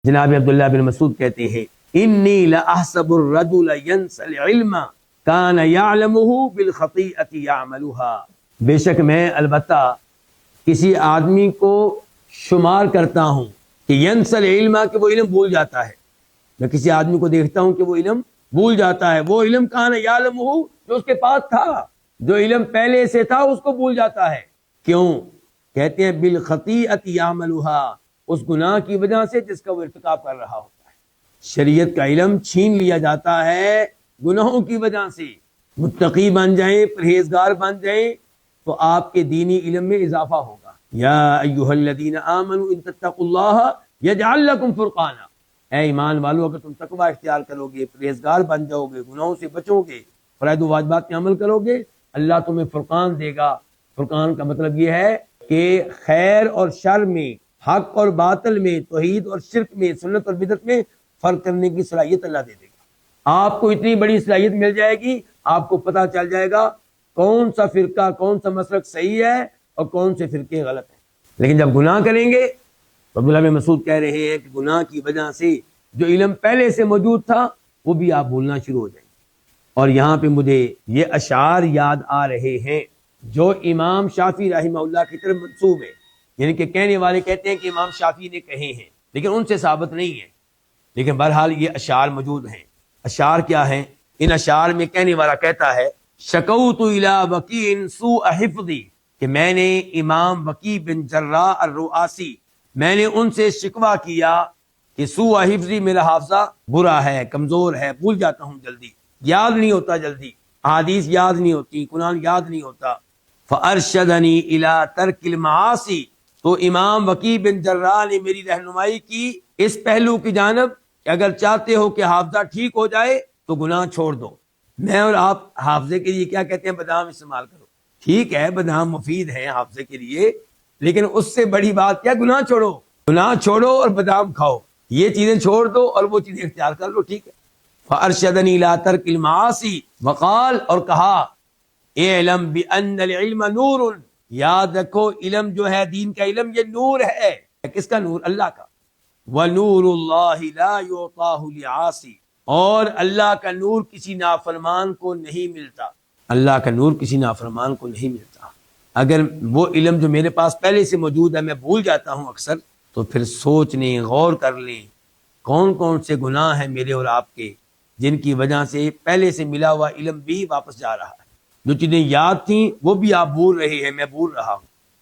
جناب عبداللہ بن مسعود کہتے ہیں انی لاحسب الرجل ینسی العلم کان یعلمہ بالخطیئۃ یعملها، بے شک میں البتہ کسی آدمی کو شمار کرتا ہوں کہ ینسی العلم، کہ وہ علم بھول جاتا ہے. میں کسی آدمی کو دیکھتا ہوں کہ وہ علم بھول جاتا ہے. وہ علم کان یعلمہ، جو اس کے پاس تھا، جو علم پہلے سے تھا اس کو بھول جاتا ہے. کیوں؟ کہتے ہیں بالخطیئۃ یعملها، اس گناہ کی وجہ سے جس کا وہ ارتکاب کر رہا ہوتا ہے. شریعت کا علم چھین لیا جاتا ہے گناہوں کی وجہ سے. متقی بن جائیں، پرہیزگار بن جائیں تو آپ کے دینی علم میں اضافہ ہوگا. یا ایھا الذین آمنوا ان تتقوا اللہ یجعل لکم فرقانا، اے ایمان والو اگر تم تقوی اختیار کرو گے، پرہیزگار بن جاؤ گے، گناہوں سے بچو گے، فرائض و واجبات پہ عمل کرو گے، اللہ تمہیں فرقان دے گا. فرقان کا مطلب یہ ہے کہ خیر اور شر میں، حق اور باطل میں، توحید اور شرک میں، سنت اور بدعت میں فرق کرنے کی صلاحیت اللہ دے دے گا. آپ کو اتنی بڑی صلاحیت مل جائے گی، آپ کو پتہ چل جائے گا کون سا فرقہ، کون سا مسلک صحیح ہے اور کون سے فرقے غلط ہیں. لیکن جب گناہ کریں گے تو عبداللہ بن مسعود کہہ رہے ہیں کہ گناہ کی وجہ سے جو علم پہلے سے موجود تھا وہ بھی آپ بھولنا شروع ہو جائیں گے. اور یہاں پہ مجھے یہ اشعار یاد آ رہے ہیں جو امام شافعی رحمہ اللہ کی طرف منسوب ہے، یعنی کہ کہنے والے کہتے ہیں کہ امام شافعی نے کہے ہیں، لیکن ان سے ثابت نہیں ہے. لیکن بہرحال یہ اشعار موجود ہیں. اشعار کیا ہیں؟ ان اشعار میں کہنے والا کہتا ہے شکوت الی وکیع سوء حفظی، کہ میں نے امام وکیع بن جراح الرؤاسی، میں نے ان سے شکوہ کیا کہ سوء حفظی، میرا حافظہ برا ہے، کمزور ہے، بھول جاتا ہوں جلدی، یاد نہیں ہوتا جلدی، احادیث یاد نہیں ہوتی، قرآن یاد نہیں ہوتا. فارشدنی الی ترک المعاصی، تو امام وکیع بن جراح نے میری رہنمائی کی اس پہلو کی جانب کہ اگر چاہتے ہو کہ حافظہ ٹھیک ہو جائے تو گناہ چھوڑ دو. میں اور آپ حافظے کے لیے کیا کہتے ہیں؟ بادام استعمال کرو. ٹھیک ہے، بادام مفید ہیں حافظے کے لیے، لیکن اس سے بڑی بات کیا؟ گناہ چھوڑو. گناہ چھوڑو اور بادام کھاؤ، یہ چیزیں چھوڑ دو اور وہ چیزیں اختیار کر لو. ٹھیک ہے. فارشدنی الی ترک المعاصی وقال، اور کہا اعلم بان العلم نور، یاد رکھو علم جو ہے، دین کا علم، یہ نور ہے. کس کا نور؟ اللہ کا. وَنُورُ اللَّهِ لَا يُعْطَاهُ لِعَاصٍ، اور اللہ کا نور کسی نافرمان کو نہیں ملتا. اللہ کا نور کسی نافرمان کو نہیں ملتا. اگر وہ علم جو میرے پاس پہلے سے موجود ہے میں بھول جاتا ہوں اکثر، تو پھر سوچ لیں، غور کر لیں کون کون سے گناہ ہیں میرے اور آپ کے جن کی وجہ سے پہلے سے ملا ہوا علم بھی واپس جا رہا ہے. جو چیزیں یاد تھیں وہ بھی آپ بھول رہے ہیں، میں بھول رہا ہوں.